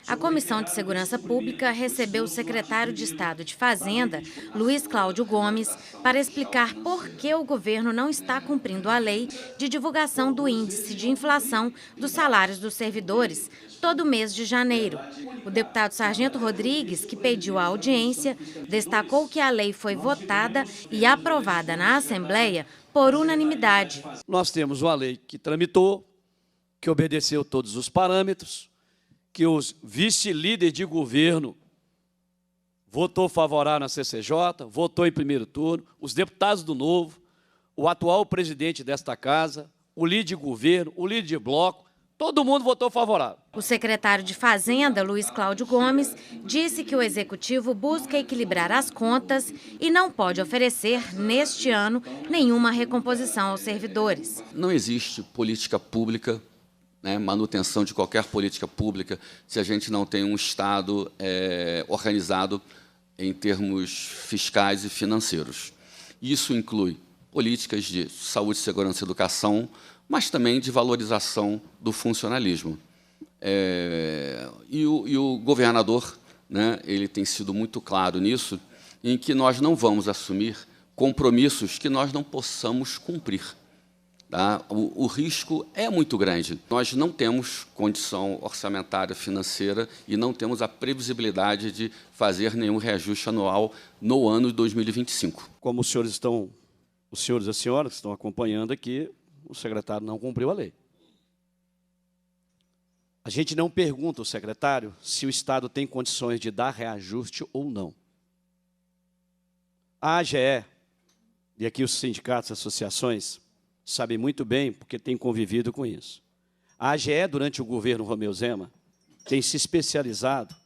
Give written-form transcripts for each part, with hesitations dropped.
A Comissão de Segurança Pública recebeu o secretário de Estado de Fazenda, Luiz Cláudio Gomes, para explicar por que o governo não está cumprindo a lei de divulgação do índice de inflação dos salários dos servidores todo mês de janeiro. O deputado Sargento Rodrigues, que pediu a audiência, destacou que a lei foi votada e aprovada na Assembleia por unanimidade. Nós temos uma lei que tramitou, que obedeceu todos os parâmetros, que os vice-líderes de governo votou favorável na CCJ, votou em primeiro turno, os deputados do Novo, o atual presidente desta casa, o líder de governo, o líder de bloco, todo mundo votou favorável. O secretário de Fazenda, Luiz Cláudio Gomes, disse que o Executivo busca equilibrar as contas e não pode oferecer, neste ano, nenhuma recomposição aos servidores. Não existe política pública, manutenção de qualquer política pública, se a gente não tem um Estado organizado em termos fiscais e financeiros. Isso inclui políticas de saúde, segurança e educação, mas também de valorização do funcionalismo. E o governador, ele tem sido muito claro nisso, em que nós não vamos assumir compromissos que nós não possamos cumprir. Tá? O risco é muito grande. Nós não temos condição orçamentária financeira e não temos a previsibilidade de fazer nenhum reajuste anual no ano de 2025. Como os senhores e as senhoras que estão acompanhando aqui, o secretário não cumpriu a lei. A gente não pergunta ao secretário se o Estado tem condições de dar reajuste ou não. A AGE, e aqui os sindicatos e associações, sabem muito bem, porque têm convivido com isso. A AGE, durante o governo Romeu Zema, tem se especializado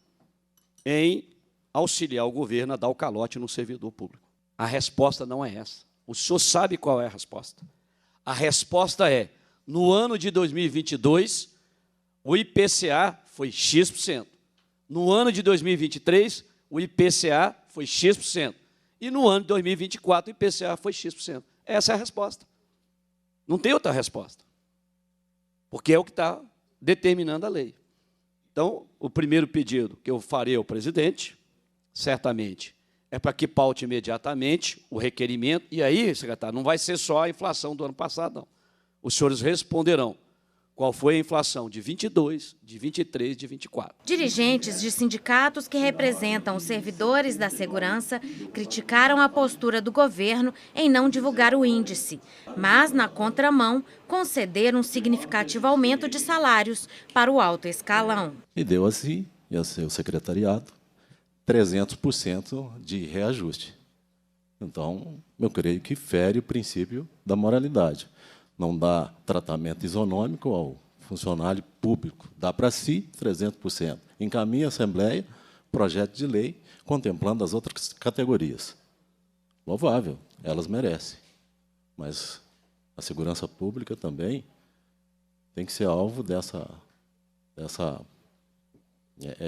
em auxiliar o governo a dar o calote no servidor público. A resposta não é essa. O senhor sabe qual é a resposta. A resposta é, no ano de 2022, o IPCA foi X%. No ano de 2023, o IPCA foi X%. E no ano de 2024, o IPCA foi X%. Essa é a resposta. Não tem outra resposta, porque é o que está determinando a lei. Então, o primeiro pedido que eu farei ao presidente, certamente, é para que paute imediatamente o requerimento. E aí, secretário, não vai ser só a inflação do ano passado, não. Os senhores responderão qual foi a inflação de 22, de 23, de 24. Dirigentes de sindicatos que representam os servidores da segurança criticaram a postura do governo em não divulgar o índice, mas, na contramão, concederam um significativo aumento de salários para o alto escalão. E deu assim, e ao seu secretariado, 300% de reajuste. Então, eu creio que fere o princípio da moralidade. Não dá tratamento isonômico ao funcionário público. Dá para si 300%. Encaminha a Assembleia projeto de lei contemplando as outras categorias. Louvável, elas merecem. Mas a segurança pública também tem que ser alvo dessa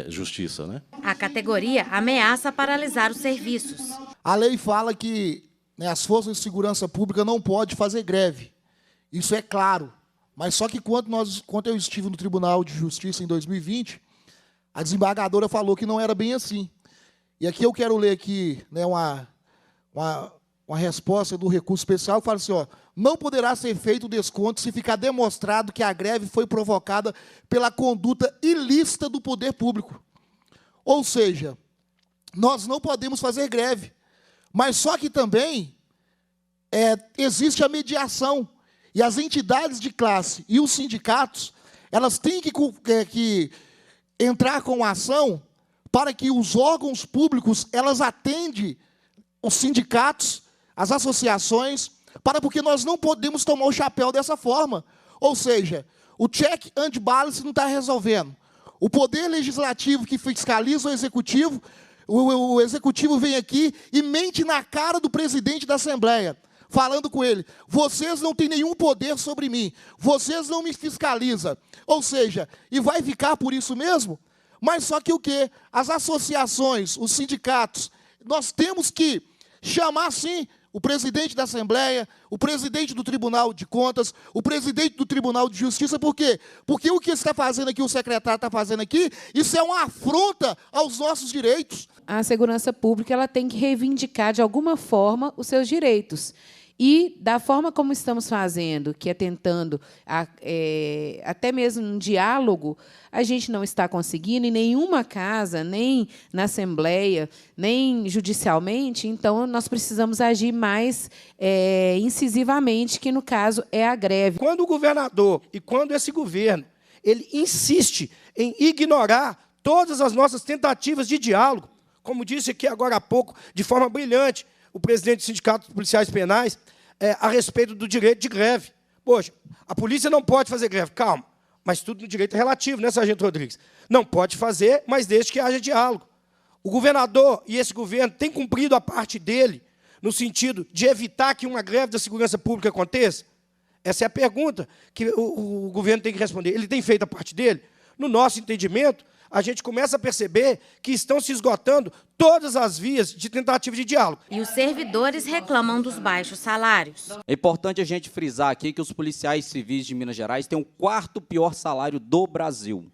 justiça, né? A categoria ameaça paralisar os serviços. A lei fala que as forças de segurança pública não podem fazer greve. Isso é claro, mas só que quando eu estive no Tribunal de Justiça em 2020, a desembargadora falou que não era bem assim. E aqui eu quero ler aqui, uma resposta do recurso especial que fala assim, não poderá ser feito desconto se ficar demonstrado que a greve foi provocada pela conduta ilícita do poder público. Ou seja, nós não podemos fazer greve, mas só que também existe a mediação. E as entidades de classe e os sindicatos, elas têm que entrar com ação para que os órgãos públicos, elas atendem os sindicatos, as associações, porque nós não podemos tomar o chapéu dessa forma. Ou seja, o check and balance não está resolvendo. O poder legislativo que fiscaliza o executivo, o executivo vem aqui e mente na cara do presidente da Assembleia, falando com ele, vocês não têm nenhum poder sobre mim, vocês não me fiscalizam. Ou seja, e vai ficar por isso mesmo? Mas só que o quê? As associações, os sindicatos, nós temos que chamar, sim, o presidente da Assembleia, o presidente do Tribunal de Contas, o presidente do Tribunal de Justiça. Por quê? Porque o que está fazendo aqui, o secretário está fazendo aqui, isso é uma afronta aos nossos direitos. A segurança pública ela tem que reivindicar, de alguma forma, os seus direitos. E, da forma como estamos fazendo, que é tentando até mesmo um diálogo, a gente não está conseguindo em nenhuma casa, nem na Assembleia, nem judicialmente. Então, nós precisamos agir mais incisivamente, que, no caso, é a greve. Quando o governador e quando esse governo ele insiste em ignorar todas as nossas tentativas de diálogo, como disse aqui agora há pouco, de forma brilhante, o presidente do Sindicato dos Policiais Penais, a respeito do direito de greve. Poxa, a polícia não pode fazer greve. Calma, mas tudo no direito é relativo, né, Sargento Rodrigues? Não pode fazer, mas desde que haja diálogo. O governador e esse governo têm cumprido a parte dele, no sentido de evitar que uma greve da segurança pública aconteça? Essa é a pergunta que o governo tem que responder. Ele tem feito a parte dele? No nosso entendimento, a gente começa a perceber que estão se esgotando todas as vias de tentativa de diálogo. E os servidores reclamam dos baixos salários. É importante a gente frisar aqui que os policiais civis de Minas Gerais têm o 4º pior salário do Brasil.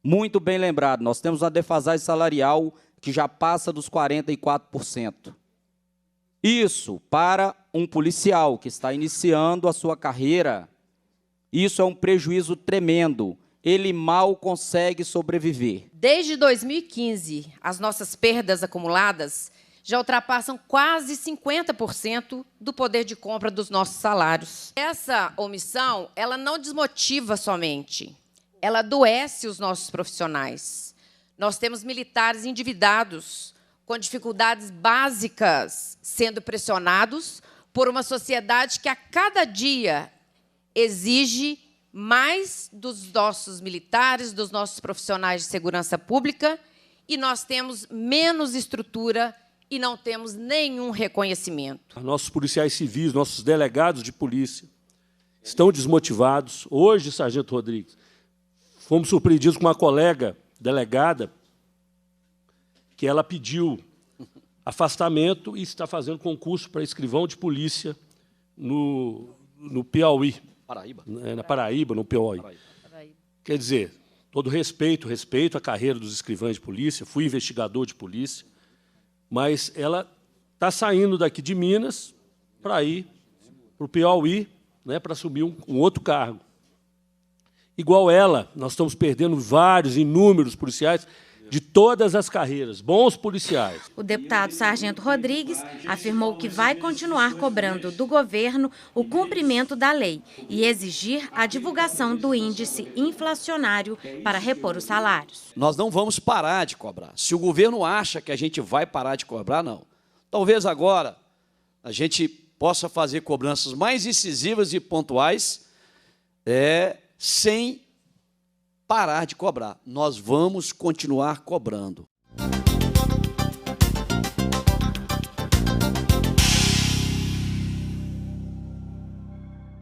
Muito bem lembrado, nós temos uma defasagem salarial que já passa dos 44%. Isso, para um policial que está iniciando a sua carreira, isso é um prejuízo tremendo. Ele mal consegue sobreviver. Desde 2015, as nossas perdas acumuladas já ultrapassam quase 50% do poder de compra dos nossos salários. Essa omissão, ela não desmotiva somente, ela adoece os nossos profissionais. Nós temos militares endividados, com dificuldades básicas, sendo pressionados por uma sociedade que a cada dia exige mais dos nossos militares, dos nossos profissionais de segurança pública, e nós temos menos estrutura e não temos nenhum reconhecimento. Nossos policiais civis, nossos delegados de polícia, estão desmotivados. Hoje, Sargento Rodrigues, fomos surpreendidos com uma colega delegada que ela pediu afastamento e está fazendo concurso para escrivão de polícia no Piauí. Paraíba. Na Paraíba, no Piauí. Quer dizer, todo respeito à carreira dos escrivães de polícia, fui investigador de polícia, mas ela está saindo daqui de Minas para ir para o Piauí, né, para assumir um outro cargo. Igual ela, nós estamos perdendo inúmeros policiais de todas as carreiras, bons policiais. O deputado Sargento Rodrigues afirmou que vai continuar cobrando do governo o cumprimento da lei e exigir a divulgação do índice inflacionário para repor os salários. Nós não vamos parar de cobrar. Se o governo acha que a gente vai parar de cobrar, não. Talvez agora a gente possa fazer cobranças mais incisivas e pontuais sem parar de cobrar. Nós vamos continuar cobrando.